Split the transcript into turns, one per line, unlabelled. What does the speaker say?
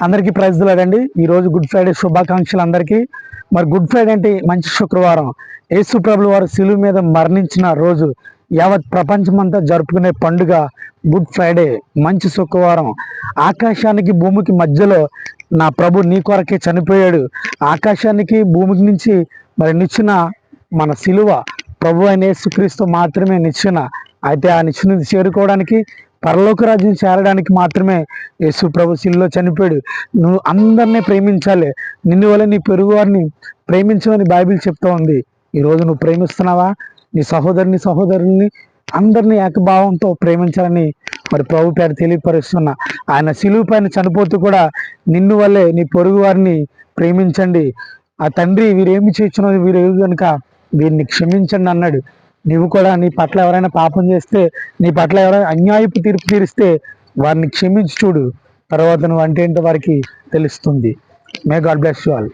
అందరికీ ప్రైజ్ లాడండి. ఈరోజు good Friday శుభాకాంక్షలు అందరికీ. మరి గుడ్ ఫ్రైడే అంటే మంచి శుక్రవారం, యేసు ప్రభువు వారు శిలువ మీద మరణించిన రోజు, యావత్ ప్రపంచమంతా జరుపుకునే పండుగ గుడ్ ఫ్రైడే, మంచి శుక్రవారం. ఆకాశానికి భూమికి మధ్యలో నా ప్రభు నీ కొరకే చనిపోయాడు. ఆకాశానికి భూమికి నుంచి మరి నిచ్చిన మన శిలువ ప్రభు అయిన యేసుక్రీస్తు మాత్రమే నిచ్చెన. అయితే ఆ నిచ్చెన చేరుకోవడానికి, పరలోక రాజ్యం చేరడానికి మాత్రమే యేసు ప్రభు శిలువలో చనిపోయాడు. నువ్వు అందరినీ ప్రేమించాలి, నిన్ను వల్ల నీ పొరుగు వారిని ప్రేమించమని బైబిల్ చెప్తా ఉంది. ఈరోజు నువ్వు ప్రేమిస్తున్నావా? నీ సహోదరుని అందరినీ ఏకభావంతో ప్రేమించాలని మరి ప్రభు పేరు తెలియపరుస్తున్నా. ఆయన శిలువ పైన చనిపోతూ కూడా నిన్ను వల్లే నీ పొరుగు వారిని ప్రేమించండి. ఆ తండ్రి వీరేమి చేస్తున్నది, వీరు కనుక వీరిని క్షమించండి అన్నాడు. నీవు కూడా నీ పట్ల ఎవరైనా పాపం చేస్తే, నీ పట్ల ఎవరైనా అన్యాయపు తీర్పు తీరిస్తే వారిని క్షమించి చూడు. తర్వాత నువ్వు అంటే ఏంటో వారికి తెలుస్తుంది. May God bless you all.